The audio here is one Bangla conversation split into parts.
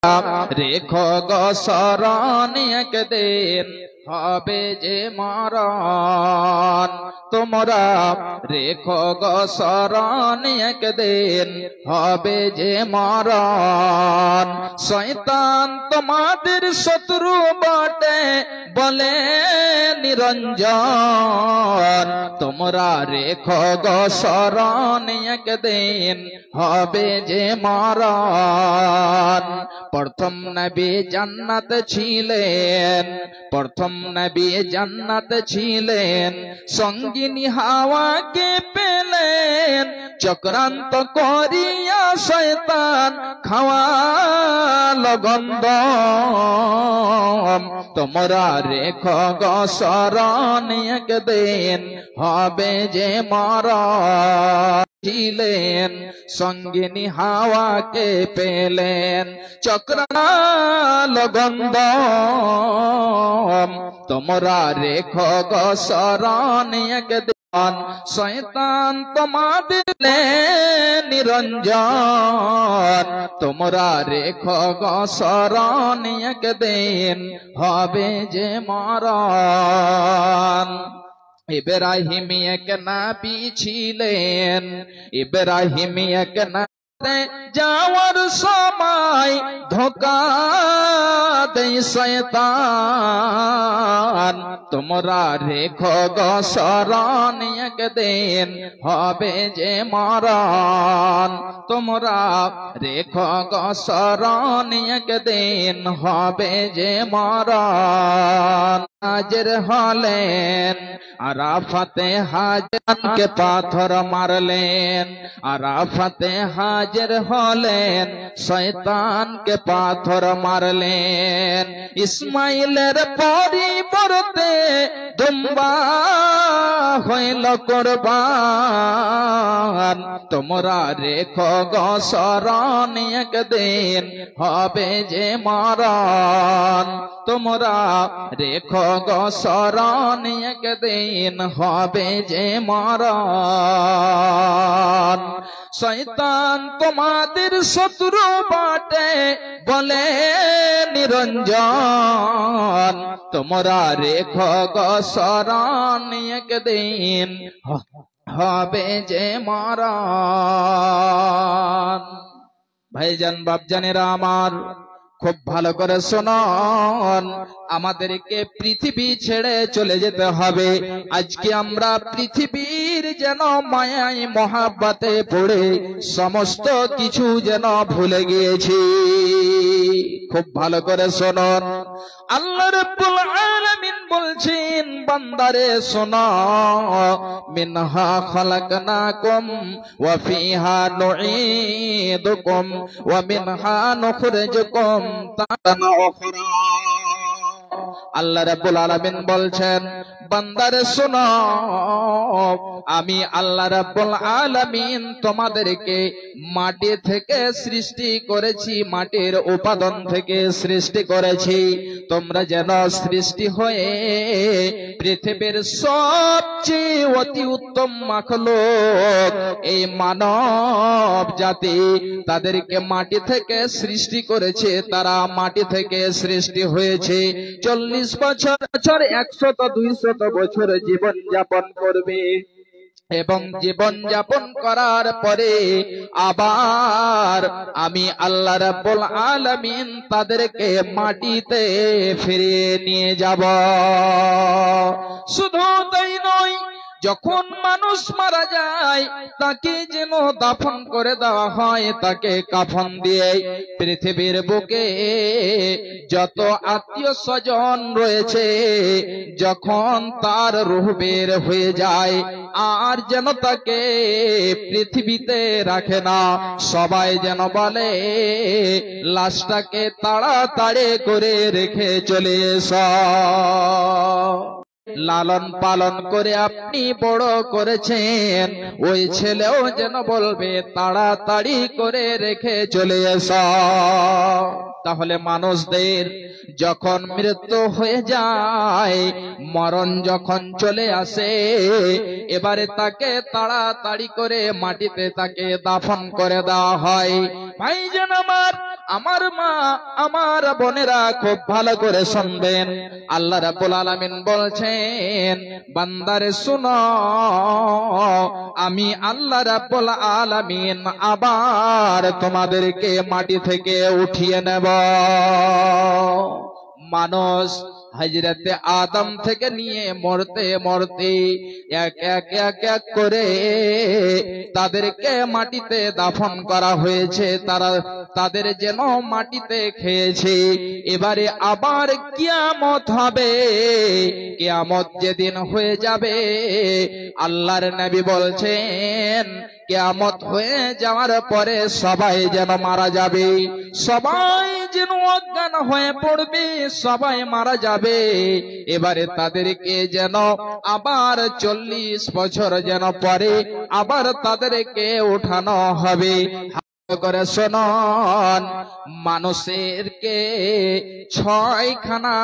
রেখো গো শরণ একদিন হবে যে মরণ। তোমরা রেখো গো শরণ একদিন হবে যে মরণ। শয়তান তোমাদের শত্রু বটে বলে নিরঞ্জন। তোমরা রেখো গো শরণ একদিন হবে যে মরণ। প্রথম নবী জান্নাত ছিলেন, প্রথম নবী জান্নাত ছিলেন, সঙ্গিনী হাওয়াকে পেলেন। চক্রান্ত করিয়া শয়তান খাওয়াল গন্ধম। তোমরা রেখো গো শরণ একদিন হবে যে মরণ। ছিলেন সঙ্গিনী হাওয়াকে পেলেন, চক্রাল গন্ধম। তোমরা রেখো গো শরণ একদিন। শয়তান তোমাদের নিরঞ্জন। তোমরা রেখো গো শরণ একদিন হবে যে মরণ। ইব্রাহিম এক নবী ছিলেন, ইব্রাহিম এক নবী যাওয়ার সময় ধোঁকা দেয় শয়তান। তোমরা রেখো গো শরণ একদিন হবে যে মরণ। তোমরা রেখো গো শরণ একদিন হবে যে মরণ। হাজির হলেন আরাফাতে, হাজারকে পাথর মারলেন। আরাফাতে হাজির হলেন, শয়তানকে পাথর মারলেন। ইসমাইলের পরিবর্তে দুম্বা হইল কুরবান। তোমরা রেখো গো শরণ একদিন হবে যে মরণ। তোমরা রেখো গো শরণ একদিন হবে যে মরণ। শয়তান তোমাদের শত্রু বটে বলে নিরঞ্জন। তোমরা রেখো গো শরণ একদিন হবে যে মরণ। ভাইজান বাপজানেরা আমার, খুব ভালো করে শুনুন, আমাদেরকে পৃথিবী ছেড়ে চলে যেতে হবে। আজকে আমরা পৃথিবীর যেন মায়ায় মহাব্বতে পড়ে সমস্ত কিছু যেন ভুলে গিয়েছি। খুব ভালো করে শুনুন, আল্লাহ রাব্বুল আলামিন বলছেন, বান্দারে শোনো, মিনহা খালাকনাকুম ওয়া ফিহা নুঈদুকুম ওয়া মিনহা নুখরিজুকুম তারাতান উখরা। আল্লাহ রাব্বুল আলামিন বলছেন, বান্দারে শোনো, আমি আল্লাহ রাব্বুল আলামিন তোমাদেরকে মাটি থেকে সৃষ্টি করেছি, মাটির উপাদান থেকে সৃষ্টি করেছি। তোমরা যেন সৃষ্টি হয়ে পৃথিবীর সবচেয়ে অতি উত্তম মাখলুক এই মানব জাতি, তাদেরকে মাটি থেকে সৃষ্টি করেছে। তারা মাটি থেকে সৃষ্টি হয়েছে। 40 বছর 100-200 বছর জীবন যাপন করবে এবং জীবন যাপন করার পরে আবার আমি আল্লাহ রাব্বুল আলামিন তাদেরকে মাটিতে ফিরিয়ে নিয়ে যাব। শুধু তাই নয়, যখন মানুষ মারা যায় তাকে যেন দাফন করে দেওয়া হয়, তাকে কাফন দিয়ে পৃথিবীর বুকে যত আত্মীয় স্বজন রয়েছে, যখন তার রূহ বের হয়ে যায় আর যেন তাকে পৃথিবীতে রাখে না। সবাই যেন বলে, লাশটাকে তাড়াতাড়ি করে রেখে চলে এসো। লালন পালন করে আপনি বড় করেছেন, ওই ছেলেও যেন বলবে, তাড়াতাড়ি করে রেখে চলে এসো। তাহলে মানুষদের যখন মৃত্যু হয়ে যায়, মরণ যখন চলে আসে, এবারে তাকে তাড়াতাড়ি করে মাটিতে তাকে দাফন করে দেওয়া হয়। ভাইজান আমার মা, আমার বোনেরা খুব ভালো করে শুনবেন। আল্লাহ রাব্বুল আলামিন বলছেন, বান্দারে শুনো, আমি আল্লাহ রাব্বুল আলামিন আবার তোমাদেরকে মাটি থেকে উঠিয়ে নেব। মানুষ হযরতে আদম থেকে নিয়ে মরতে মরতে এক এক এক এক করে তাদেরকে মাটিতে দাফন করা হয়েছে। তাদের যেন মাটিতে খেয়েছে। এবারে আবার কিয়ামত হবে। কিয়ামত যেদিন হয়ে যাবে, আল্লাহর নবী বলছেন, কিয়ামত হয়ে যাওয়ার পরে সবাই যেন মারা যাবে, সবাই যেন অজ্ঞান হয়ে পড়বে, সবাই মারা যাবে। এবারে তাদেরকে যেন আবার 40 বছর যেন পরে আবার তাদেরকে উঠানো হবে। করে শুনুন, মানুষেরকে 6খানা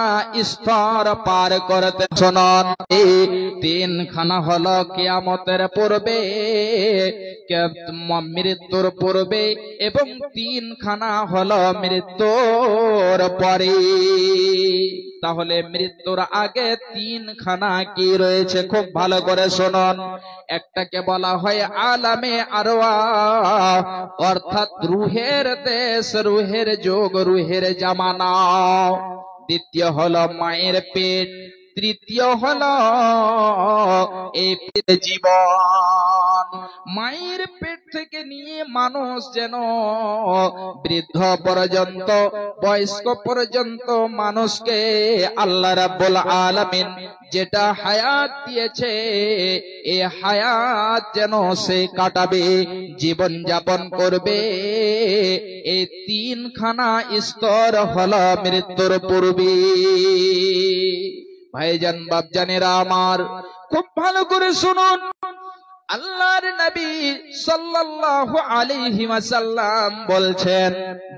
স্তর পার করতে। শুনুন, এই 3খানা হলো কিয়ামতের পূর্বে, মৃত্যুর পূর্বে, এবং 3খানা হলো মৃত্যুর পরে। তাহলে মৃত্যুর আগে 3খানা কি রয়েছে খুব ভালো করে শুনুন। একটাকে বলা হয় আলামে আরওয়াহ, অর্থাৎ রুহের দেশ, রুহের যুগ, রুহের জামানা। দ্বিতীয় হলো মায়ের পেট, তৃতীয় হলো এই জীবন। মায়ের পেট থেকে নিয়ে মানুষ যেন বৃদ্ধ পর্যন্ত, বয়স্ক পর্যন্ত মানুষকে আল্লাহ রাব্বুল আলামিন যেটা হায়াত দিয়েছে, এই হায়াত যেন সে কাটাবে, জীবন যাপন করবে। এই 3খানা স্তর হলো মৃত্যুর পূর্বে। ভাইজান বাপজানেরা আমার, খুব ভালো করে শুনুন। আল্লাহর নবী সাল্লাল্লাহু আলাইহি ওয়াসাল্লাম বলছেন,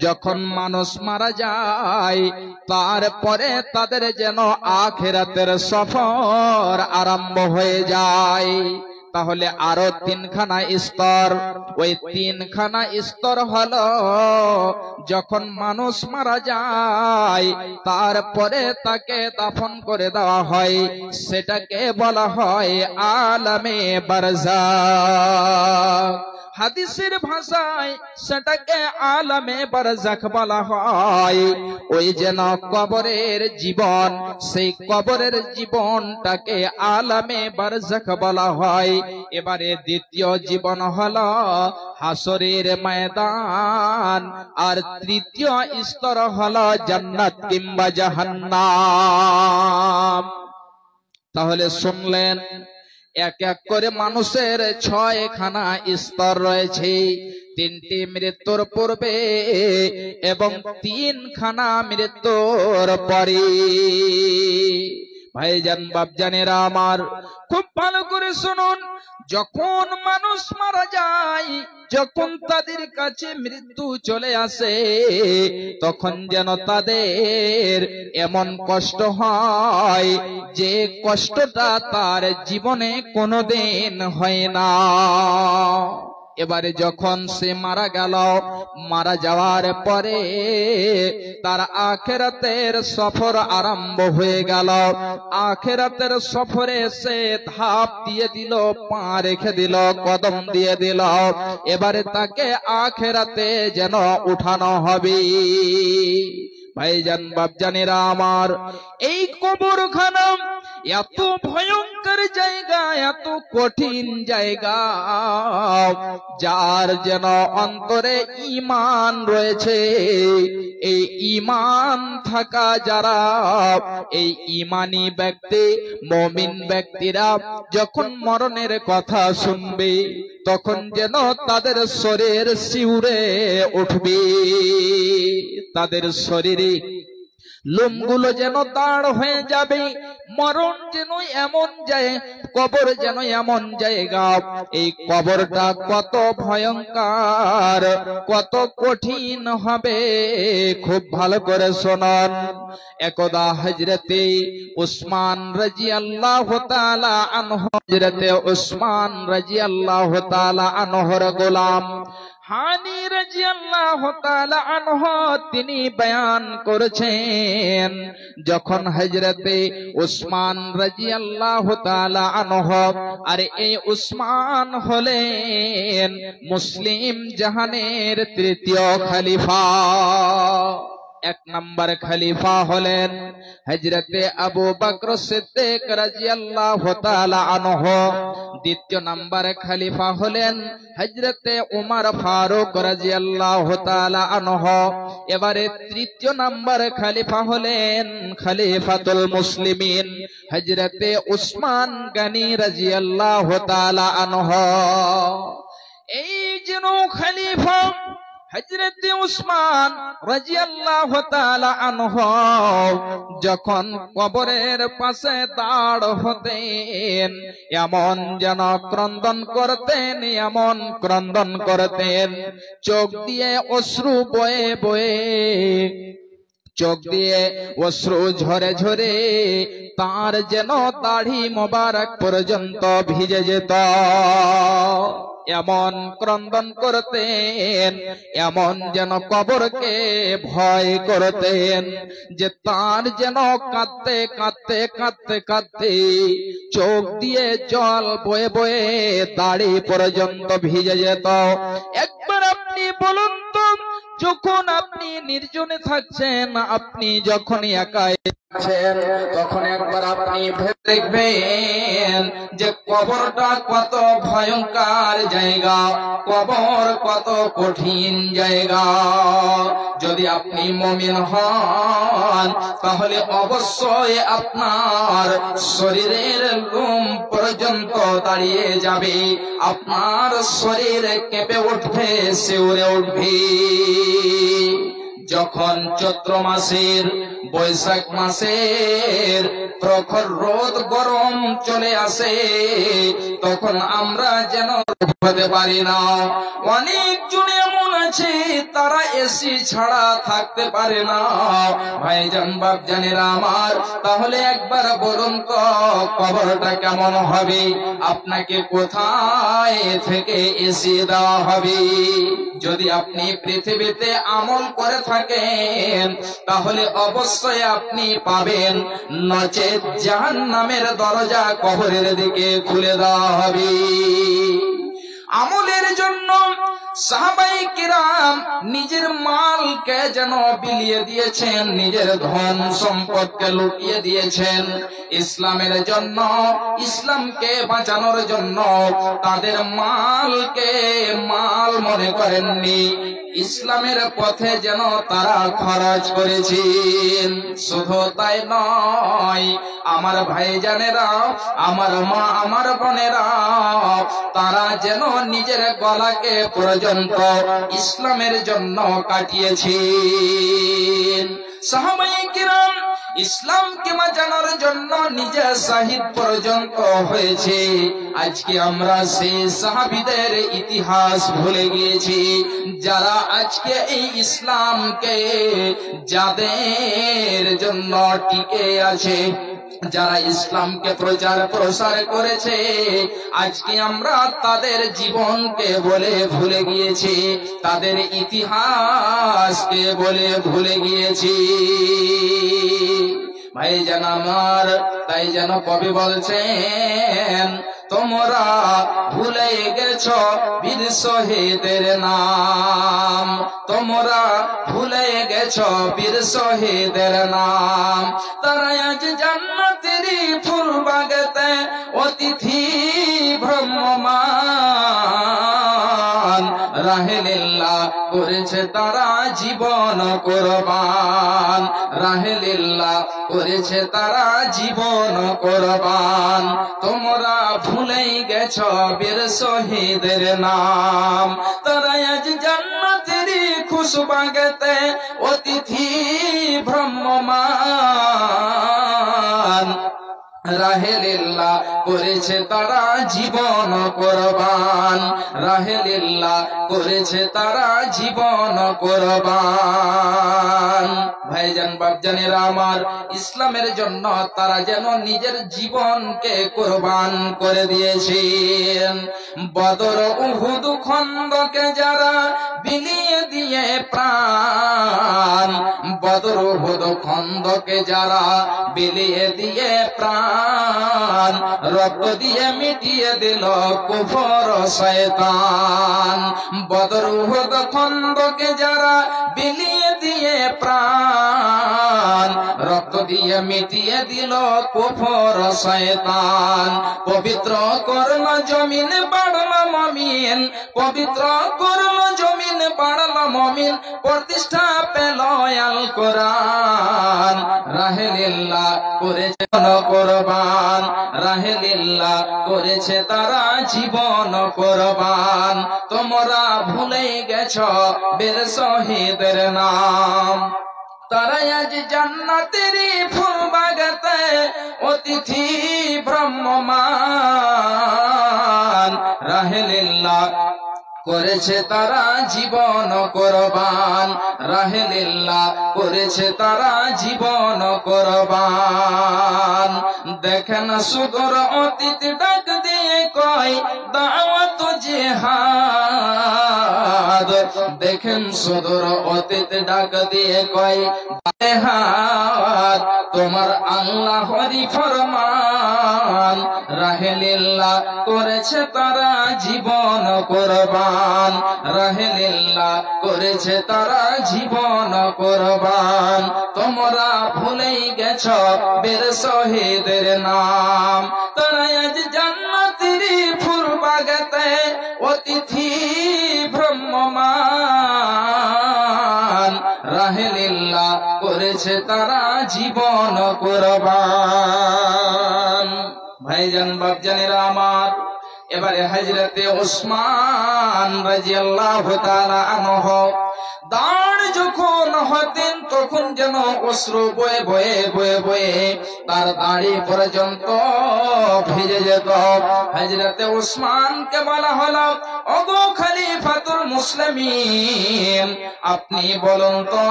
যখন মানুষ মারা যায়, তারপরে তাদের যেন আখিরাতের সফর আরম্ভ হয়ে যায়। তাহলে আরো 3খানা স্তর। ওই 3খানা স্তর হলো, যখন মানুষ মারা যায় তারপরে তাকে দাফন করে দেওয়া হয়, সেটাকে বলা হয় আলামে বারজাখ। হাদিসের ভাষায় সেটাকে আলামে বারজাখ বলা হয়। ওই যেন কবরের জীবন, সেই কবরের জীবনটাকে আলামে বারজাখ বলা হয়। এবারে দ্বিতীয় জীবন হলো হাসরের ময়দান, আর তৃতীয় স্তর হলো জান্নাত কিংবা জাহান্নাম। তাহলে শুনলেন, এক এক করে মানুষের 6খানা স্তর রয়েছে। 3টি মৃত্যুর পূর্বে এবং 3খানা মৃত্যুর পরে। ভাইজান বাপজানেরা আমার, খুব ভালো করে শুনুন। যখন মানুষ মারা যায়, যখন তাদের কাছে মৃত্যু চলে আসে, তখন যেন তাদের এমন কষ্ট হয় যে কষ্টটা তার জীবনে কোনোদিন হয় না। এবারে যখন সে মারা গেল, মারা যাওয়ার পরে তার আখিরাতের সফর আরম্ভ হয়ে গেল। আখিরাতের সফরে সে ধাপ দিয়ে দিল, পা রেখে দিল, কদম দিয়ে দিল। এবারে তাকে আখিরাতে যেন উঠানো হবে। ভাইজান বাপজানেরা আমার, এই কবরখানা এত ভয়ঙ্কর জায়গা, এত কঠিন জায়গা, যার যেন অন্তরে ঈমান রয়েছে, এই ঈমান থাকা যারা, এই ঈমানি ব্যক্তি, মুমিন ব্যক্তিরা যখন মরণের কথা শুনবে, তখন যেন তাদের শরীর শিউরে উঠবে, তাদের শরীরে লোমগুলো যেন দাঁড় হয়ে যাবে, মরণ যেন এমন যায়, কবর যেন এমন জায়গা, এই কবরটা কত ভয়ঙ্কর, কত কঠিন হবে, খুব ভালো করে শোনান। একদা হযরতে উসমান রাদিয়াল্লাহু তাআলা আনহু, হযরতে উসমান রাদিয়াল্লাহু তাআলা আনহুর গোলাম হানি রাদিয়াল্লাহু তাআলা আনহু তিনি বয়ান করেছেন, যখন হযরতে উসমান রাদিয়াল্লাহু তাআলা আনহু, আর এই উসমান হলেন মুসলিম জাহানের তৃতীয় খলিফা। এক নম্বর খলিফা হলেন হযরতে আবু বকর সিদ্দিক রাদিয়াল্লাহু তাআলা আনহু, দ্বিতীয় নম্বর খলিফা হলেন হযরতে উমর ফারুক রাদিয়াল্লাহু তাআলা আনহু, এবারে তৃতীয় নম্বর খলিফা হলেন খলিফাতুল মুসলিমিন হযরতে উসমান গনি রাদিয়াল্লাহু তাআলা আনহু। এই যেন খলিফা হযরতে উসমান রাদিয়াল্লাহু তাআলা আনহু যখন কবরের পাশে দাঁড় হতেন, এমন যেন ক্রন্দন করতেন, এমন ক্রন্দন করতেন, চোখ দিয়ে অশ্রু বয়ে বয়ে, চোখ দিয়ে অশ্রু ঝরে ঝরে তার যেন দাড়ি মোবারক পর্যন্ত ভিজে যেত, এমন ক্রন্দন করতেন, এমন যেন কবরকে ভয় করতেন, যে তার যেন কাঁদতে কাঁদতে কাঁদতে কাঁদতে চোখ দিয়ে জল বয়ে বয়ে দাড়ি পর্যন্ত ভিজে যেত। একবার আপনি বলুন তো, যখন আপনি নির্জনে থাকছেন, আপনি যখন একাই থাকছেন, তখন একবার আপনি ভেবে দেখবেন যে কবরটা কত ভয়ঙ্কর জায়গা, কবর কত কঠিন জায়গা। যদি আপনি মুমিন হন, তাহলে অবশ্যই আপনার শরীরের লোম পর্যন্ত দাঁড়িয়ে যাবে, আপনার শরীর কেঁপে উঠবে, শিউরে উঠবে। যখন চৈত্র মাসের, বৈশাখ মাসের প্রখর রোদ গরম চলে আসে, তখন আমরা যেন হতে পারি না। অনেক জন এমন আছে তারা এসি ছাড়া থাকতে পারে না। ভাইজান বাপজানেরা আমার, তাহলে একবার বলুন তো কবরটা কেমন হবে, আপনাকে কোথায় থেকে এসি দেওয়া হবে? যদি আপনি পৃথিবীতে আমল করে থাকেন, তাহলে অবশ্যই আপনি পাবেন, নচেৎ জাহান্নামের দরজা কবরের দিকে খুলে দেওয়া হবে। আমলের জন্য সাহাবায়ে কিরাম নিজের মালকে যেন বিলিয়ে দিয়েছেন, নিজের ধন সম্পদকে লুটিয়ে দিয়েছেন ইসলামের জন্য, ইসলামকে বাঁচানোর জন্য। তাদের মালকে মাল মনে করেননি, ইসলামের পথে যেন তারা খরচ করেছেন। শুধু তাই নয়, আমার ভাইজানেরা, আমার মা, আমার বোনেরা, তারা যেন নিজের গলাকে পর্যন্ত ইসলামের জন্য কাটিয়েছেন। সাহাবায়ে কিরাম ইসলামকে বাঁচানোর জন্য নিজে শহীদ পর্যন্ত হয়েছে। আজকে আমরা সেই সাহাবীদের ইতিহাস ভুলে গিয়েছি, যারা আজকে এই ইসলামকে, যাদের জন্য টিকে আছে, যারা ইসলামকে প্রচার প্রসার করেছে, আজকে আমরা তাদের জীবনকে বলে ভুলে গিয়েছি, তাদের ইতিহাসকে বলে ভুলে গিয়েছি। ভাইজান আমার, তাই যেন কবি বলছেন, তোমরা ভুলে গেছ বীর শহীদের নাম, তোমরা ভুলে গেছ বীর শহীদের নাম। তারা আজ জান্নাতেরই ফুল বাগাতে অতিথি ভ্রমমান, রাহে লিল্লাহ করেছে তারা জীবন কুরবান, রাহে লিল্লাহ করেছে তারা জীবন কুরবান। তোমরা ভুলেই গেছ বীর শহীদের নাম। তারা আজ জান্নাতেরই খুশবাগাতে অতিথি ভ্রাম্যমান রাহেলিল্লাহ করেছে তারা জীবন কুরবান, রাহেলিল্লাহ করেছে তারা জীবন কুরবান। ভাইজান বাপজানেরা আমার, ইসলামের জন্য তারা যেন নিজের জীবনকে কুরবান করে দিয়েছেন। বদর উহুদ খন্দকে যারা বিলিয়ে দিয়ে প্রাণ, বদর উহুদ খন্দকে যারা বিলিয়ে দিয়ে প্রাণ, রক্ত দিয়ে মিটিয়ে দিল কুফর শয়তান। বদর উহুদ খন্দকে যারা বিলিয়ে দিয়ে প্রাণ, রক্ত দিয়ে মিটিয়ে দিল কুফর শয়তান। পবিত্র করল জমিন বাড়ল মুমিন, পবিত্র করল জমিন বাড়ল মুমিন, প্রতিষ্ঠা পেল আল কোরআন। রাহেলিল্লাহ করেছে কুরবান, রাহেলিল্লাহ করেছে তারা জীবন কুরবান। তোমরা ভুলে গেছ বীর শহীদের নাম। তারা আজ জান্নাতেরই ফুল বাগাতে অতিথি ভ্রাম্যমান। রাহেলিল্লাহ করেছে তারা জীবন কুরবান, রাহেলিল্লাহ করেছে তারা জীবন কুরবান। দেখেন সুদূর অতীত ডাক দিয়ে কয় দাওয়াত জিহাদ, দেখেন সুদূর অতীত ডাক দিয়ে কয় জিহাদ, তোমার আল্লাহরই ফরমান। রাহেলিল্লাহ করেছে তারা জীবন কুরবান, রাহেলিল্লাহ করেছে তারা জীবন কুরবান। তোমরা ভুলেই গেছ বীর শহীদের নাম। তারা আজ জান্নাতেরই ফুল বাগাতে অতিথি ভ্রাম্যমান। রাহেলিল্লাহ করেছে তারা জীবন কুরবান। ভাইজান বাপজানেরা আমার, এবারে হযরতে ওসমান রাদিয়াল্লাহু তাআলা আনহু দাঁড় যখন হতেন তখন যেন অশ্রু বয়ে বয়ে বয়ে বয়ে তার দাড়ি পর্যন্ত ভিজে যেত। হযরতে ওসমানকে বলা হলো, ওগো খলিফাতুল মুসলিমিন, আপনি বলুন তো,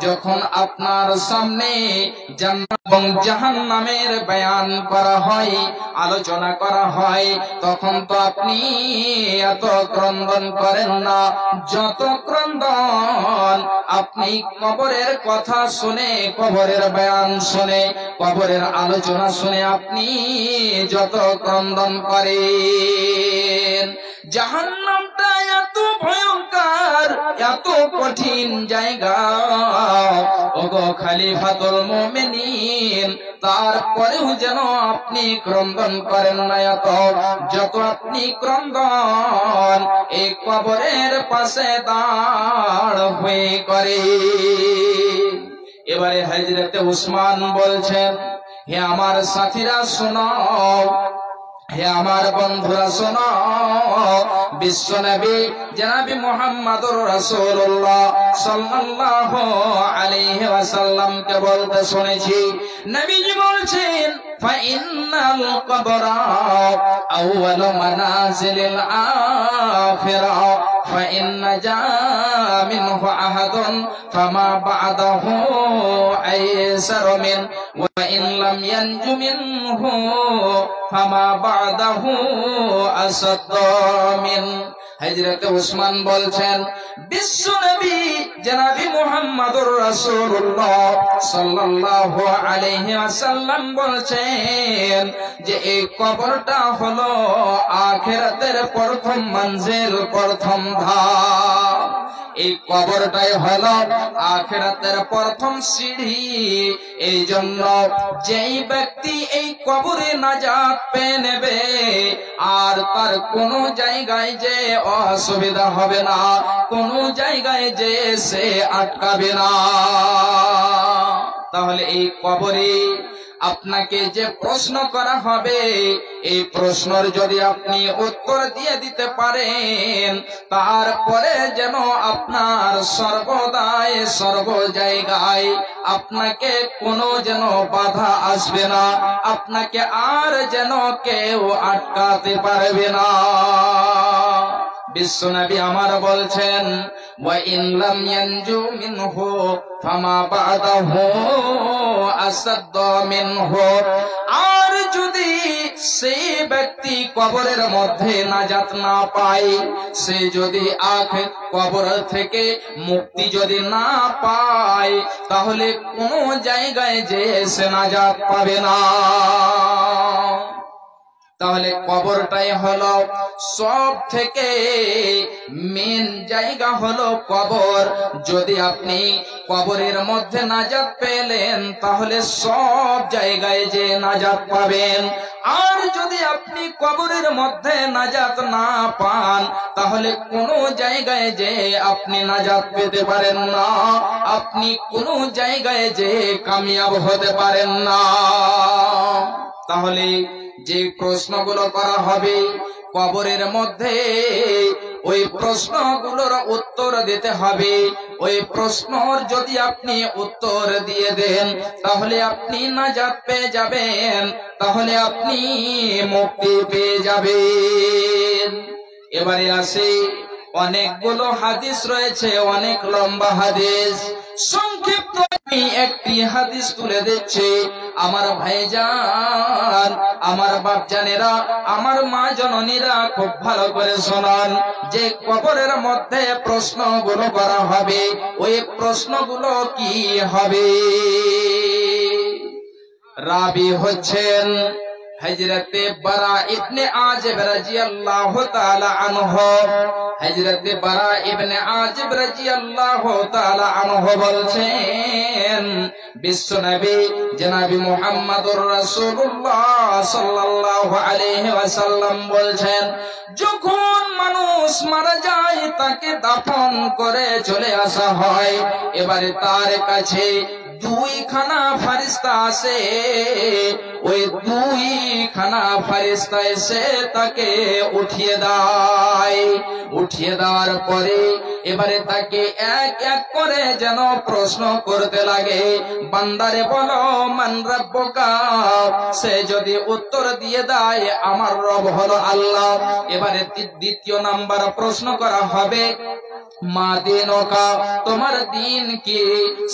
যখন আপনার সামনে জান্নাত এবং জাহান্নামের বয়ান করা হয়, আলোচনা করা হয়, তখন তো আপনি এত ক্রন্দন করেন না যত ক্রন্দন আপনি কবরের কথা শুনে, কবরের বয়ান শুনে, কবরের আলোচনা শুনে আপনি যত ক্রন্দন করেন। জাহান্নামটা এত ভয়ঙ্কর, এত কঠিন জায়গা, ওগো খলিফাতুল মুমিনিন, তারপরেও যেন আপনি ক্রন্দন করেন না এত যত আপনি ক্রন্দন এই কবরের পাশে দাঁড় হয়ে করে। এবারে হযরতে ওসমান বলছেন, হে আমার সাথীরা শোনো, হে আমার বন্ধুরা শোনো, বিশ্বনবী জনাবি মুহাম্মদুর রাসূলুল্লাহ সাল্লাল্লাহু আলাইহি ওয়াসাল্লামকে বলতে শুনেছি, নবীজি বলছেন, ফাইন্নাল কবরা আউয়ালু মানাজিলিল আখিরাহ, ফাইন জা মিনহু আহাদুন ফামা বা'দাহু আইসারু মিন, ওয়া ইন লাম ইয়ানজু মিনহু ফামা বা'দাহু আসাদ্দু মিন। হযরত ওসমান বলছেন, বিশ্বনবী জনাবি মুহাম্মদুর রাসূলুল্লাহ সাল্লাল্লাহু আলাইহি ওয়াসাল্লাম বলছেন যে এই কবরটা হলো আখিরাতের প্রথম মঞ্জিল, প্রথম ধাপ। এই কবরটাই হলো আখিরাতের প্রথম সিঁড়ি। এই জন্য যেই ব্যক্তি এই কবরে নাজাত পেয়ে নেবে আর তার কোন জায়গায় যে অসুবিধা হবে না, কোন জায়গায় যে সে আটকাবে না। তাহলে এই কবরে আপনাকে যে প্রশ্ন করা হবে এই প্রশ্নের যদি আপনি উত্তর দিয়ে দিতে পারেন তারপরে যেন আপনার সর্বদাই সর্ব জায়গায় আপনাকে কোনো যেন বাধা আসবে না, আপনাকে আর যেন কেউ আটকাতে পারবে না। বিশ্বনবী আমার বলছেন ওয়া ইন লাম ইয়ানজু মিনহু ফামা বাদাহু আসাদ মিনহু, আর যদি সেই ব্যক্তি কবরের মধ্যে নাজাত না পায়, সে যদি কবর থেকে মুক্তি যদি না পায় তাহলে কোন জায়গায় যে সে নাজাত পাবে না। তাহলে কবরটাই হলো সব থেকে মেন জায়গা হলো কবর। যদি আপনি কবরের মধ্যে নাজাত পেলেন তাহলে সব জায়গায় যে নাজাত পাবেন, আর যদি আপনি কবরের মধ্যে নাজাত না পান তাহলে কোনো জায়গায় যে আপনি নাজাত পেতে পারেন না, আপনি কোনো জায়গায় যে কামিয়াব হতে পারেন না। তাহলে যে প্রশ্নগুলো করা হবে কবরের মধ্যে ওই প্রশ্নগুলোর উত্তর দিতে হবে। ওই প্রশ্নর যদি আপনি উত্তর দিয়ে দেন তাহলে আপনি নাজাত পেয়ে যাবেন, তাহলে আপনি মুক্তি পেয়ে যাবেন। এবারে আসি, অনেকগুলো হাদিস রয়েছে, অনেক লম্বা হাদিস, সংক্ষিপ্ত আমি একটি হাদিস তুলে দিচ্ছি। আমার ভাইজান, আমার বাপজানেরা, আমার মা জননীরা খুব ভালো করে শোনান যে কবরের মধ্যে প্রশ্নগুলো করা হবে ওই প্রশ্নগুলো কি হবে। রাবি হচ্ছেন হযরতে বারা ইবনে আজিব রাদিয়াল্লাহু তাআলা আনহু। হযরতে বারা ইবনে আজিব রাদিয়াল্লাহু তাআলা আনহু বলছেন বিশ্বনবী জনাবি মুহাম্মদুর রাসূলুল্লাহ সাল্লাল্লাহু আলাইহি ওয়াসাল্লাম বলছেন, যখন মানুষ মারা যায় তাকে দাফন করে চলে আসা হয়, এবারে তার কাছে দুইখানা ফেরেশতা আসে। ওই দুইখানা ফেরেশতা এসে তাকে উঠিয়ে দেয়। উঠিয়ে দেওয়ার পরে এবারে তাকে এক এক করে যেন প্রশ্ন করতে লাগে, বান্দারে বলো মান রাব্বুকা। সে যদি উত্তর দিয়ে দেয় আমার রব হলো আল্লাহ, এবারে দ্বিতীয় নাম্বার প্রশ্ন করা হবে মা দিনুকা, তোমার দিন কি।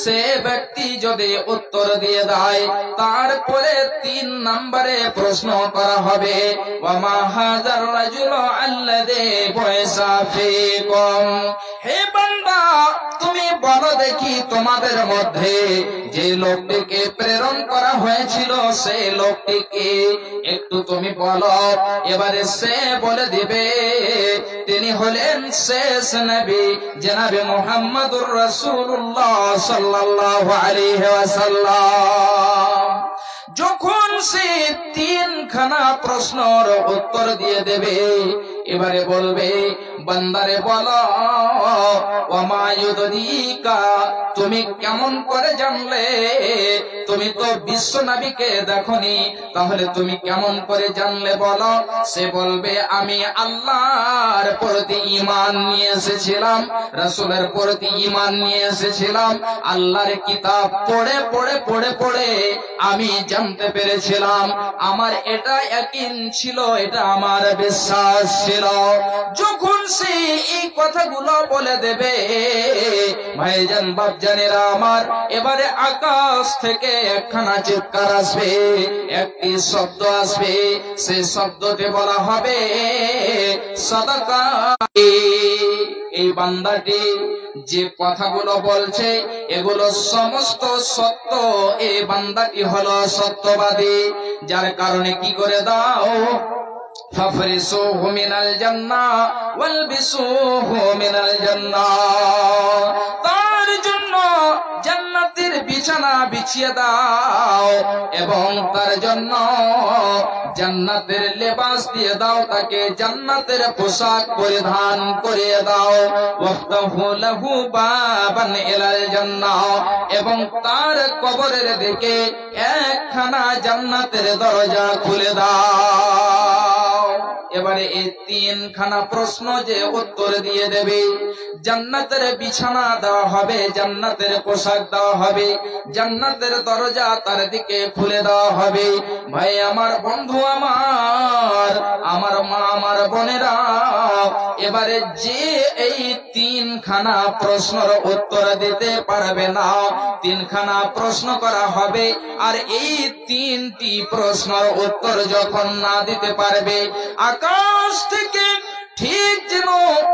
সে ব্যক্তি যদি উত্তর দিয়ে দেয় তারপরে 3 নম্বরে প্রশ্ন করা হবে ওয়া মা হাযার রাজুলু আল্লাযী বুইসা ফীকুম। হে বান্দা, তুমি বলো দেখি তোমাদের মধ্যে যে লোকটিকে প্রেরণ করা হয়েছিল সেই লোকটিকে একটু তুমি বলো। এবারে সে বলে দিবে তিনি হলেন শেষ নবী জনাবে মুহাম্মদুর রাসূলুল্লাহ সাল্লাল্লাহু আলাইহি ওয়াসাল্লাম। যখন সে 3খানা প্রশ্নের উত্তর দিয়ে দেবে এবারে বলবে বান্দারে বলো ওয়া মা ইউদরিকা, তুমি কেমন করে জানলে? তুমি তো বিশ্ব নবীকে দেখনি, তাহলে তুমি কেমন করে জানলে বলো। সে বলবে আমি আল্লাহর প্রতি ঈমান নিয়ে এসেছিলাম, রাসূলের প্রতি ঈমান নিয়ে এসেছিলাম। আল্লাহর কিতাব পড়ে পড়ে পড়ে পড়ে আমি জানতে পেরেছিলাম, আমার এটা ইয়াকিন ছিল, এটা আমার বিশ্বাস ছিল। যখন সে এই কথাগুলো বলে দেবে ভাইজান বাপজানেরা আমার, এবারে আকাশ থেকে একখানা চিৎকার আসবে, একটি শব্দ আসবে, সেই শব্দটি বলা হবে সাদাকা। এই বান্দাটি যে কথাগুলো বলছে এগুলো সমস্ত সত্য, এই বান্দাটি হলো সত্যবাদী। যার কারণে কি করে দাও ফাফরিসুহু মিনাল জান্নাহ ওয়ালবিসুহু মিনাল জান্নাহ, তার জন্য জান্নাত ব্যক্তির বিছানা বিছিয়ে দাও এবং তার জন্য জান্নাতের লেবাস দিয়ে দাও, তাকে জান্নাতের পোশাক পরিধান করিয়ে দাও। ওয়াফতাহু লাহু বাবান ইলাল জান্নাহ, এবং তার কবরের দিকে একখানা জান্নাতের দরজা খুলে দাও। এবারে এই তিনখানা প্রশ্ন যে উত্তর দিয়ে দেবে, জান্নাতের বিছানা দেওয়া হবে, জান্নাতের পোশাক দেওয়া হবে, জান্নাতের দরজা তার দিকে খুলে দেওয়া হবে। ভাই আমার, বন্ধু আমার, আমার মা, আমার বোনেরা, এবারে যে এই তিনখানা প্রশ্নের উত্তর দিতে পারবে না, তিনখানা প্রশ্ন করা হবে, আর এই তিনটি প্রশ্নের উত্তর যখন না দিতে পারবে, আকাশ থেকে ঠিক যেন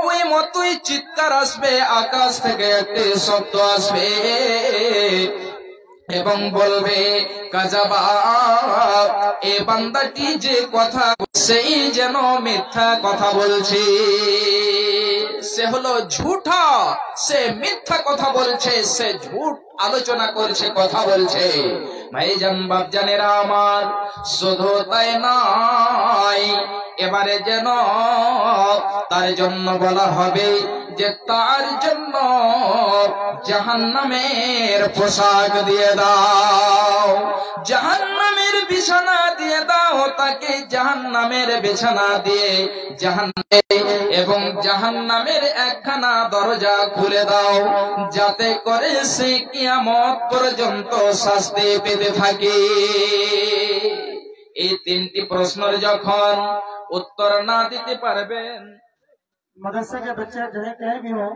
ওই মতোই চিৎকার আসবে, আকাশ থেকে একটি শব্দ আসবে এবং বলবে, কাযাবা, এ বান্দাটি যে কথা সেই যেন মিথ্যা কথা বলছে, সে হলো ঝুঠা, সে মিথ্যা কথা বলছে, সে ঝুঠ আলোচনা করছে, কথা বলছে। ভাইজান বাপজানেরা আমার, শুধু তাই নয়, এবারে যেন তার জন্য বলা হবে যে তার জন্য জাহান্নামের পোশাক দিয়ে দাও, জাহান্নামের বিছানা দিয়ে দাও, তাকে জাহান্নামের বিছানা দিয়ে জাহান্নামে এবং জাহান্নামের একখানা দরজা খুলে দাও, যাতে করে সে কিয়ামত পর্যন্ত শাস্তি পেতে থাকে। এই তিনটি প্রশ্নের যখন उत्तर ना देते पारबेन। मदरसे के बच्चे जहीं कहीं भी हो,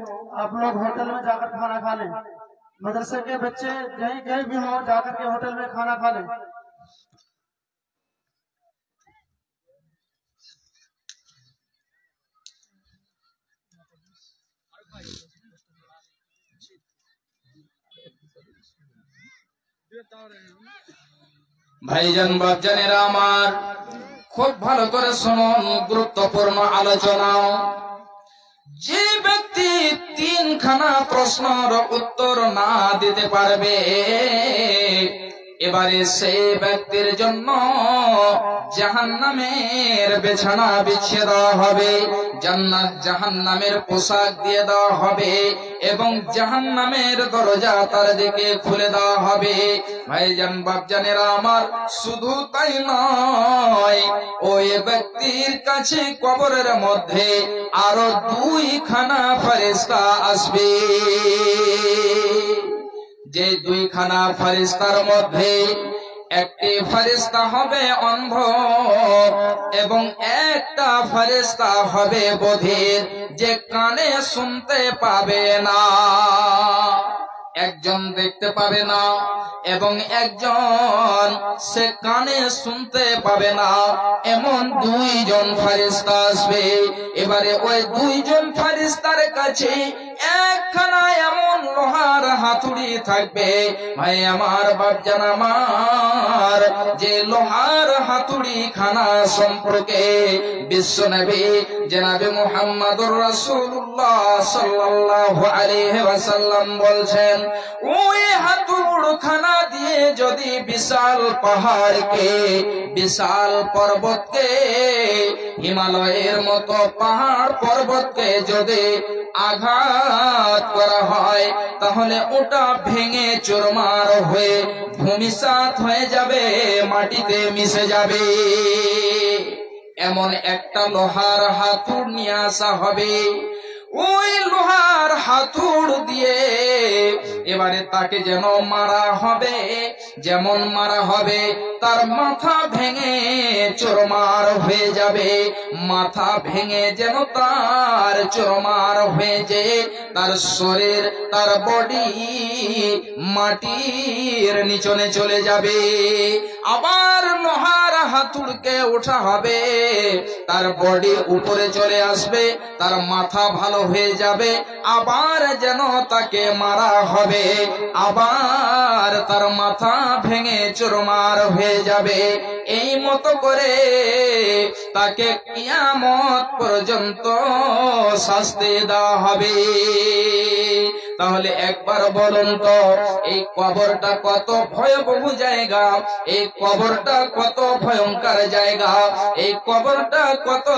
आप लोग होटल में जाकर खाना खा लें। मदरसे के बच्चे जहीं कहीं भी हो, जाकर के होटल में खाना खा लें। ভাইজান বাপজানেরা আমার, খুব ভালো করে শুনুন, গুরুত্বপূর্ণ আলোচনা। যে ব্যক্তি তিনখানা প্রশ্নের উত্তর না দিতে পারবে, এবারে সেই ব্যক্তির জন্য জাহান্নামের বিছানা বিছিয়ে দেওয়া হবে, জাহান্নামের পোশাক দিয়ে দেওয়া হবে এবং জাহান্নামের দরজা তার দিকে খুলে দেওয়া হবে। ভাইজান বাপজানেরা আমার, শুধু তাই নয়, ওই ব্যক্তির কাছে কবরের মধ্যে আরো দুইখানা ফেরেশতা আসবে। যে দুইখানা ফেরেশতার মধ্যে একটি ফেরেশতা হবে অন্ধ এবং একটা ফেরেশতা হবে বধির, যে কানে শুনতে পাবে না। একজন দেখতে পাবে না এবং একজন সে কানে শুনতে পাবে না, এমন দুইজন ফেরেশতা আসবে। এবারে ওই দুইজন ফেরেশতার কাছে একখানা এমন লোহার হাতুড়ি থাকবে। ভাই আমার, বাপজান আমার, যে লোহার হাতুড়ি খানা সম্পর্কে বিশ্বনবী জনাবে মুহাম্মদুর রাসূলুল্লাহ সাল্লাল্লাহু আলাইহি ওয়াসাল্লাম বলছেন, ওই হাতুড় খানা দিয়ে যদি বিশাল পাহাড়কে, বিশাল পর্বতকে, হিমালয়ের মতো পাহাড় পর্বতকে যদি আঘাত করা হয়, তাহলে ওটা ভেঙে চুরমার হয়ে ভূমিসাৎ হয়ে যাবে, মাটিতে মিশে যাবে। এমন একটা লোহার হাতুড় নিয়ে আসা হবে। ওই লোহার হাতুড় দিয়ে এবারে তাকে যেন মারা হবে, যেমন মারা হবে তার মাথা ভেঙে চুরমার হয়ে যাবে। মাথা ভেঙে যেন তার চুরমার হয়ে যায়, তার শরীর, তার বডি মাটির নিচনে চলে যাবে। আবার লোহার হাতুড়কে ওঠা হবে, তার বডি উপরে চলে আসবে, তার মাথা ভালো হয়ে যাবে। আবার যেন তাকে মারা হবে, আবার তার মাথা ভেঙে চুরমার হয়ে যাবে। এই মতো করে তাকে কিয়ামত পর্যন্ত শাস্তি দেওয়া হবে। তাহলে একবার বলুন তো এই কবরটা কত ভয়াবহ জায়গা, এই কবরটা কত ভয়ঙ্কর জায়গা, এই কবরটা কত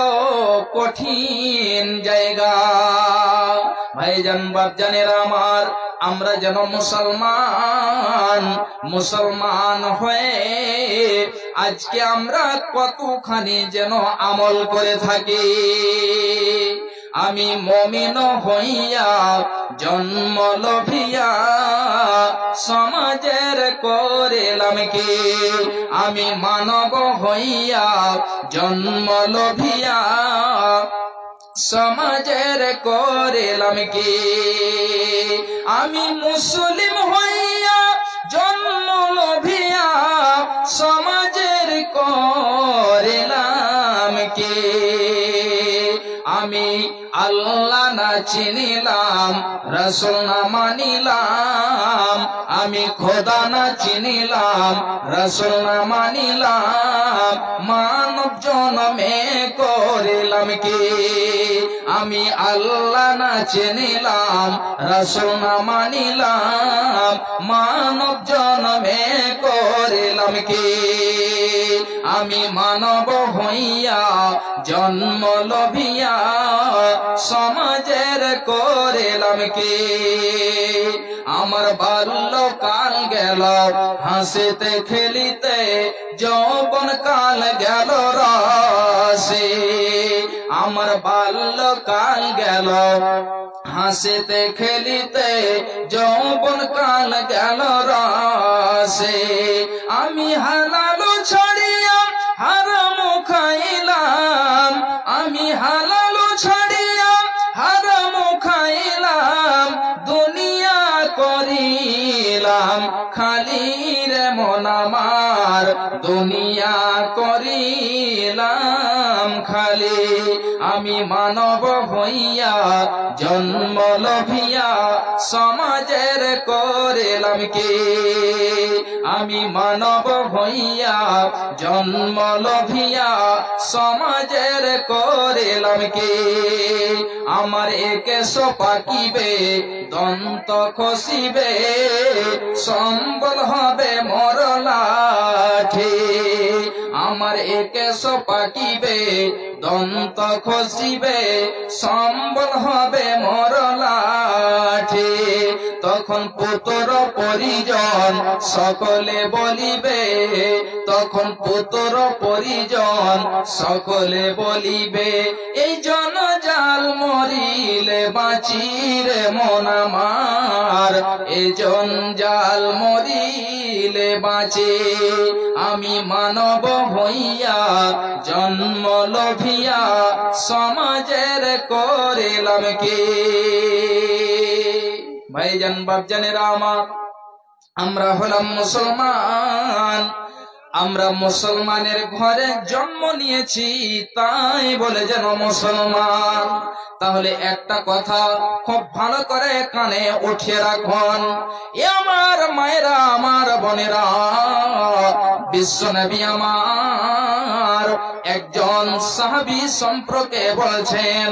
কঠিন জায়গা। ভাইজান বাপজানেরা আমার, আমরা যেন মুসলমান হয়ে আজকে আমরা কতখানি যেন আমল করে থাকি। আমি মুমিন হইয়া জন্ম লভিয়া সমাজের করিলাম কি, আমি মানব হইয়া জন্ম লভিয়া সমাজের করিলাম কি, আমি মুসলিম হইয়া জন্ম লভিয়া সমাজের করিলাম কি, আমি আল্লাহ না চিনিলাম, রাসূল না মানিলাম, আমি খোদা না চিনিলাম, রাসূল না মানিলাম, মানব জন্মে করিলাম কি, আমি আল্লাহ না চিনিলাম, রাসূল না মানিলাম, মানব জন্মে করিলাম কি, আমি মানব হইয়া জন্ম লভিয়া সমাজের করিলাম কি, আমার বাল্যকাল গেল হাসিতে খেলিতে, যৌবন কাল গেল রসে, আমার বাল্যকাল গেল হাসিতে খেলিতে, যৌবন কাল গেল রসে, আমি হালাল ছাড়িয়া হারাম খাইলাম, আমি হালাল ছাড়িয়া হারাম খাইলাম, দুনিয়া করিলাম খালি রে মন আমার, দুনিয়া করিলাম খালি, আমি মানব হইয়া জন্ম লভিয়া সমাজের করিলাম কি, আমি মানব হইয়া জন্ম লভিয়া সমাজের করিলাম কি, আমার একেশ পাকিবে দন্ত খসিবে, সম্বল হবে মোর লাঠি, আমার একেশ পাকিবে দন্ত খসিবে, সম্বল হবে মোর লাঠি, তখন পুত্র পরিজন সকলে বলিবে, তখন পুত্র পরিজন সকলে বলিবে, এই জনজাল মরিলে বাঁচিরে মন আমার, এই জঞ্জাল মরিলে বাঁচে, আমি মানব হইয়া জন্ম লভিয়া সমাজের করিলাম কি। ভাইজান বাপজানেরা আমার, আমরা হলাম মুসলমান, আমরা মুসলমানের ঘরে জন্ম নিয়েছি, তাই বলে যেন মুসলমান। তাহলে একটা কথা খুব ভালো করে কানে উঠিয়ে রাখুন, এ আমার মায়েরা, আমার বোনেরা, বিশ্বনবী আমার একজন সাহাবী সম্পর্কে বলছেন,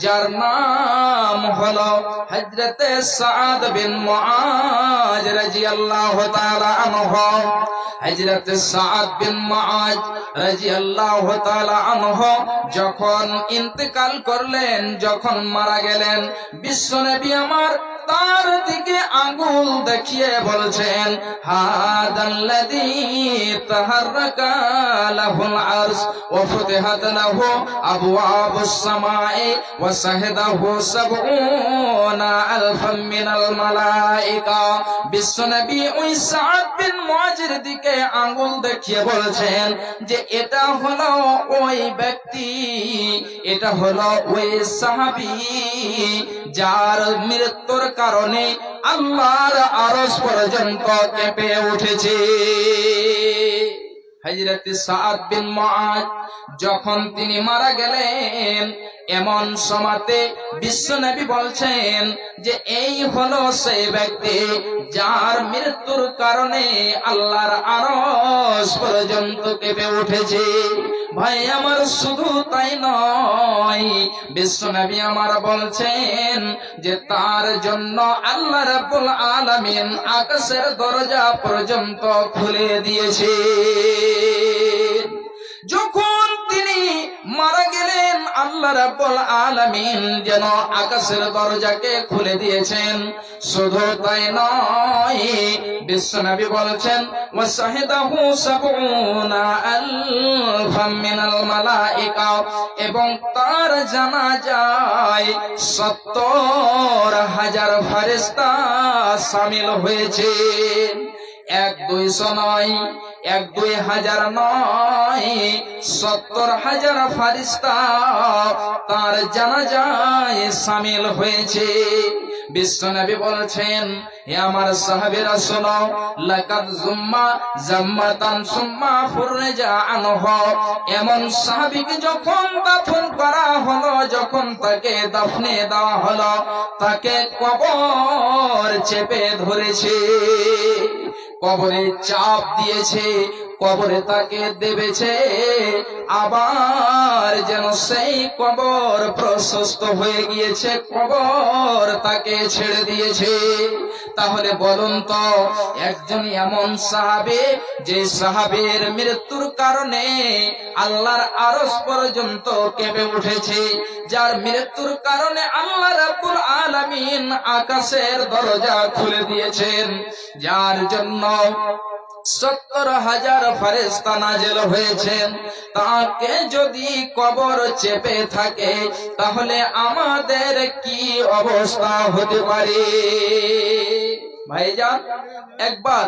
যার নাম হলো হযরতে সাদ বিন মুআজ রাদিয়াল্লাহু তাআলা আনহু। হযরতে সাদ বিন মুআজ রাদিয়াল্লাহু তাআলা আনহু যখন ইন্তেকাল করলেন, যখন মারা গেলেন, বিশ্বনবী আমার তার দিকে আঙ্গুল দেখিয়ে বলছেন, হাদাল্লাযী তাহাররাকা লাহুল আরশ ওয়া ফুতিহাত লাহু আবওয়াবুস সামাই ওয়া শাহাদাহু সাবউনা আলফাম মিনাল মালায়েকা। বিশ্বনবী ওই সাদ বিন মুআজের দিকে আঙ্গুল দেখিয়ে বলছেন যে এটা হলো ওই ব্যক্তি, এটা হলো ওই সাহাবী যার মৃত্যুর কারণে আল্লাহর আরশ পর্যন্ত কেঁপে উঠেছে। হযরত সাদ বিন মুআজ যখন তিনি মারা গেলেন, এমন সময়তে বিশ্বনবী বলছেন যে এই হলো সেই ব্যক্তি যার মৃত্যুর কারণে আল্লাহর আরশ পর্যন্ত কেঁপে উঠেছে। ভাই আমার শুধু তাই নয়, বিশ্বনবী আমার বলছেন যে তার জন্য আল্লাহ রাব্বুল আলামিন আকাশের দরজা পর্যন্ত খুলে দিয়েছে। যখন তিনি মারা গেলেন আল্লাহ রাব্বুল আলামিন যেন আকাশের দরজাকে খুলে দিয়েছেন। শুধু তাই নয়, বিশ্বনবী বলছেন ওয়াসাহিদাহু সাবউনা আলফাম মিনাল মালাইকা, এবং তার জানাজায় ৭০,০০০ ফেরেশতা শামিল হয়েছে। ১-২০০ নয়, ১-২ হাজার নয়, ৭০,০০০ ফেরেশতা তার জানাজায় শামিল হয়েছে। বিশ্বনবী বলছেন, হে আমার সাহাবীরা শোনো, লাকাদ যুম্মা জাম্মাতান সুম্মা ফুরজা আনহু, এমন সাহাবীকে যখন দাফন করা হলো, যখন তাকে দাফনে দেওয়া হলো, তাকে কবর চেপে ধরেছে, কবরে চাপ দিয়েছে, কবরে তাকে দেবেছে, আবার যেন সেই কবর প্রশস্ত হয়ে গিয়েছে, কবর তাকে ছেড়ে দিয়েছে। তাহলে বলুন তো, একজন এমন সাহাবী যে সাহাবীর মৃত্যুর কারণে আল্লাহর আরশ পর্যন্ত কেঁপে উঠেছে, যার মৃত্যুর কারণে আল্লাহ রাব্বুল আলামিন আকাশের দরজা খুলে দিয়েছেন, যার জন্য ৭০,০০০ ফেরেশতা নাযিল হয়েছেন, তাকে যদি কবর চেপে থাকে তাহলে আমাদের কি অবস্থা হতে পারে? ভাইজান, একবার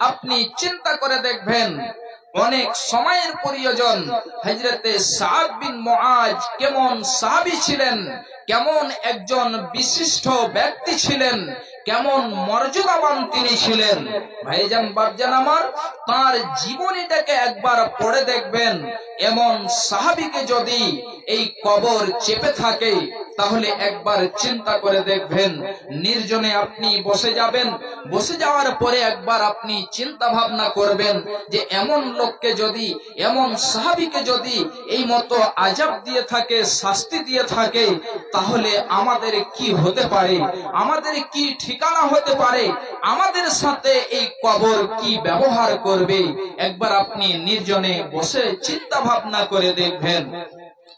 আপনি চিন্তা করে দেখবেন, অনেক সময়ের প্রয়োজন। হযরতে সাদ বিন মুআজ কেমন সাহাবী ছিলেন, কেমন একজন বিশিষ্ট ব্যক্তি ছিলেন, কেমন মর্যাদাবান তিনি ছিলেন। ভাইজান, বাপজান আমার, তার জীবনীটাকে একবার পড়ে দেখবেন। এমন সাহাবীকে যদি এই কবর চেপে থাকে তাহলে একবার চিন্তা করে দেখবেন, নির্জনে আপনি বসে যাবেন, বসে যাওয়ার পরে একবার আপনি চিন্তা ভাবনা করবেন যে এমন লোককে যদি, এমন সাহাবীকে যদি এই মতো আযাব দিয়ে থাকে, শাস্তি দিয়ে থাকে, তাহলে আমাদের কি হতে পারে, আমাদের কি ঠিকানা হতে পারে, আমাদের সাথে এই কবর কি ব্যবহার করবে, একবার আপনি নির্জনে বসে চিন্তা ভাবনা করে দেখবেন।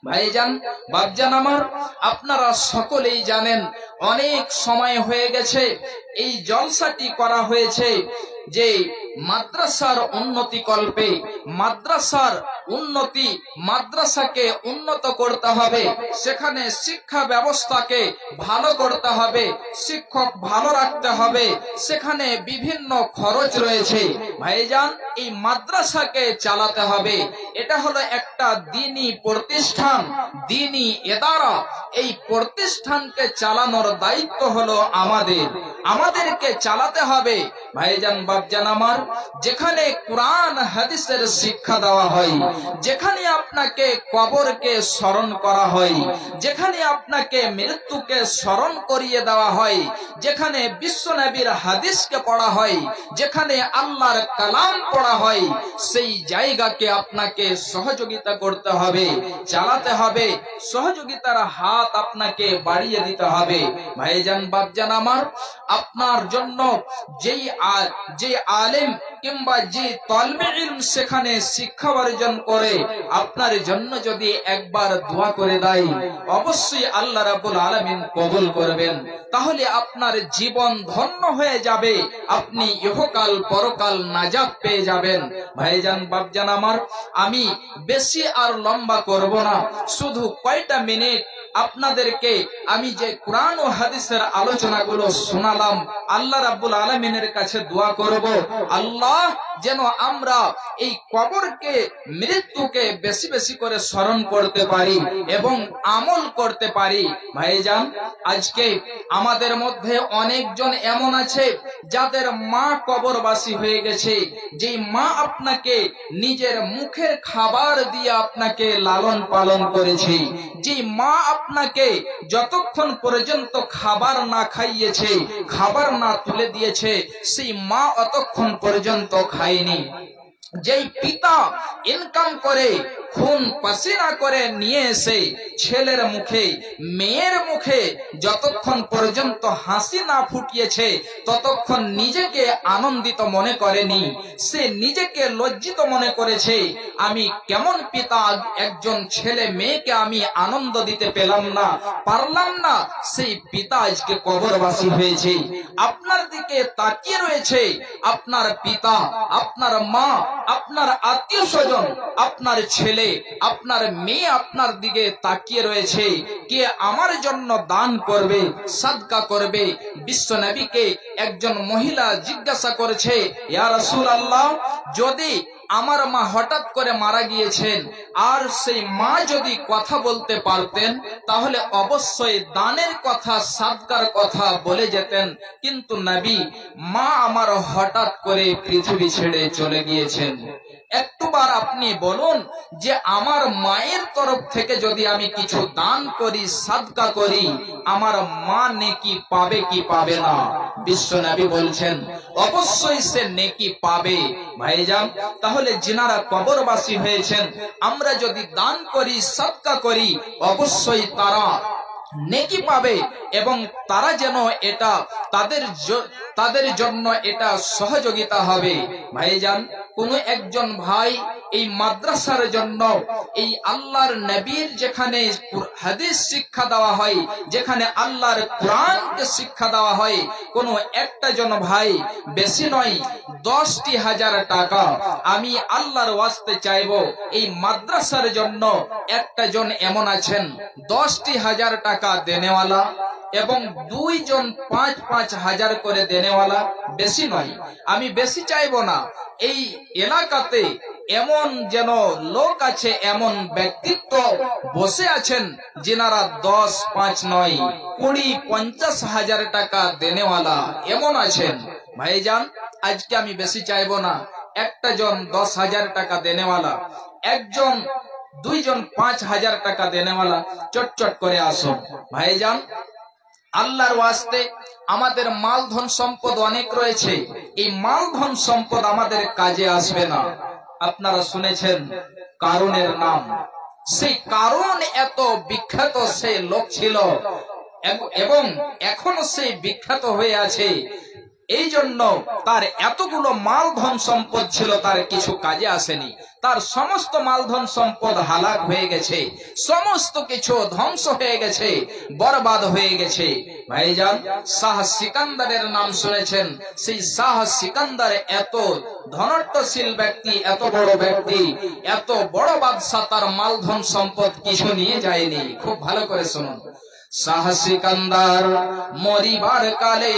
ভাইজান, বাপজান আমার, আপনারা সকলেই জানেন, অনেক সময় হয়ে গেছে এই জলসাটি করা হয়েছে যে মাদ্রাসার উন্নতি কল্পে, মাদ্রাসার উন্নতি, মাদ্রাসাকে উন্নত করতে হবে, সেখানে শিক্ষা ব্যবস্থাকে ভালো করতে হবে, শিক্ষক ভালো রাখতে হবে, সেখানে বিভিন্ন খরচ রয়েছে। ভাইজান, এই মাদ্রাসাকে চালাতে হবে, এটা হলো একটা দ্বীনি প্রতিষ্ঠান, দ্বীনি ইদারা। এই প্রতিষ্ঠানকে চালানোর দায়িত্ব হলো আমাদেরকে চালাতে হবে। ভাইজান, বাপজান আমার, যেখানে কোরআন হাদিসের শিক্ষা দেওয়া হয়, যেখানে আপনাকে কবরকে স্মরণ করা হয়, যেখানে আপনাকে মৃত্যুকে স্মরণ করিয়ে দেওয়া হয়, যেখানে বিশ্বনবীর হাদিসকে পড়া হয়, যেখানে আল্লাহর কালাম পড়া হয়, সেই জায়গাকে আপনাকে সহযোগিতা করতে হবে, চালাতে হবে, সহযোগিতার হাত আপনাকে বাড়িয়ে দিতে হবে। ভাইজান, বাপজান আমার, আপনার জন্য যে আলেম কিংবা যে তালিবে ইলম সেখানে শিক্ষা অর্জন করে, আপনার জন্য যদি একবার দোয়া করে দেয়, অবশ্যই আল্লাহ রাব্বুল আলামিন কবুল করবেন। তাহলে আপনার জীবন ধন্য হয়ে যাবে, আপনি ইহকাল পরকাল নাজাত পেয়ে যাবেন। ভাইজান, বাপজান আমার, আমি বেশি আর লম্বা করব না, শুধু কয়টা মিনিট আপনাদেরকে আমি যে কোরআন ও হাদিসের আলোচনাগুলো শোনালাম, আল্লাহ রাব্বুল আলামিনের কাছে দোয়া করব, আল্লাহ যেন আমরা এই কবরকে, মৃত্যুকে বেশি বেশি করে স্মরণ করতে পারি এবং আমল করতে পারি। ভাইজান, আজকে আমাদের মধ্যে অনেকজন এমন আছে যাদের মা কবরবাসী হয়ে গেছে, যেই মা আপনাকে নিজের মুখের খাবার দিয়ে আপনাকে লালন পালন করেছে, যেই মা আপনাকে যতক্ষণ পর্যন্ত খাবার না খাইয়েছে, খাবার না তুলে দিয়েছে, সেই মা অতক্ষণ পর্যন্ত খায়নি। যেই পিতা ইনকাম করে খুন পাসিনা করে নিয়ে এসে ছেলের মুখে মেয়ের মুখে যতক্ষণ পর্যন্ত হাসি না ফুটিয়েছে ততক্ষণ নিজেকে আনন্দিত মনে করেনি, সে নিজেকে লজ্জিত মনে করেছে। আমি কেমন পিতা, একজন ছেলে মেয়েকে আমি আনন্দ দিতে পারলাম না, সেই পিতা আজকে কবরবাসী হয়েছে। আপনার দিকে তাকিয়ে রয়েছে আপনার পিতা, আপনার মা, আপনার আত্মীয় স্বজন, আপনার ছেলে, আপনার মেয়ে আপনার দিকে তাকিয়ে রয়েছে কে আমার জন্য দান করবে, সাদকা করবে। বিশ্ব নবীকে একজন মহিলা জিজ্ঞাসা করেছে, ইয়া রাসূলুল্লাহ, যদি আমার মা হঠাৎ করে মারা গিয়েছেন আর সেই মা যদি কথা বলতে পারতেন তাহলে অবশ্যই দানের কথা, সাদকার কথা বলে যেতেন, কিন্তু নবী, মা আমার হঠাৎ করে পৃথিবী ছেড়ে চলে গিয়েছেন। একটুবার আপনি বলুন যে আমার মায়ের তরফ থেকে যদি আমি কিছু দান করি, সাদকা করি, আমার মা নেকি পাবে কি পাবে না? বিশ্ব নবী বলছেন অবশ্যই সে নেকি পাবে। ভাইজান, তাহলে যিনারা কবরবাসী হয়েছেন, আমরা যদি দান করি, সাদকা করি, অবশ্যই তারা নেকি পাবে এবং তারা যেন এটা তাদের জন্য এটা সহযোগিতা হবে। ভাইজান, কোন একজন ভাই এই মাদ্রাসার জন্য, এই আল্লাহর নবীর যেখানে হাদিস শিক্ষা দেওয়া হয়, যেখানে আল্লাহর কোরআনকে শিক্ষা দেওয়া হয়, কোন একটা জন ভাই, বেশি নয় 10,000 টাকা আমি আল্লাহর ওয়াস্তে চাইবো এই মাদ্রাসার জন্য। একটা জন এমন আছেন 10,000 টাকা দেনেওয়ালা এবং 2 জন 5-5 হাজার করে দেনেওয়ালা, বেশি নয়, আমি বেশি চাইবো না। এই এলাকাতে এমন যেন লোক আছে, এমন ব্যক্তিত্ব বসে আছেন যিনারা 10, 5 নয় 20, 50 হাজার টাকা দেনেওয়ালা এমন আছেন। ভাইজান, আজকে আমি বেশি চাইবো না, একটা জন 10,000 টাকা দেনেওয়ালা, একজন 2 জন 5,000 টাকা দেনেওয়ালা চটচট করে আসো। ভাইজান, আল্লাহর ওয়াস্তে আমাদের মাল ধন সম্পদ অনেক রয়েছে, এই মাল ধন সম্পদ আমাদের কাজে আসবে না। আপনারা শুনেছেন কারুনের নাম, সেই কারুন এত বিখ্যাত সে লোক ছিল এবং এখনো সেই বিখ্যাত হয়ে আছে। এই জন্য তার এতগুলো মাল ধন সম্পদ ছিল, তার কিছু কাজে আসেনি। তার সমস্ত মাল ধন সম্পদ হালাক হয়ে গেছে, সমস্ত কিছু ধ্বংস হয়ে গেছে, বরবাদ হয়ে গেছে। ভাইজান, শাহ সিকান্দারের নাম শুনেছেন? সেই শাহ সিকান্দার এত ধনট্টশীল ব্যক্তি, এত বড় ব্যক্তি, এত বড় বাদশা, তার মাল ধন সম্পদ কিছু নিয়ে যায়নি। খুব ভালো করে শুনুন, শাহ সিকান্দার মরিবার কালে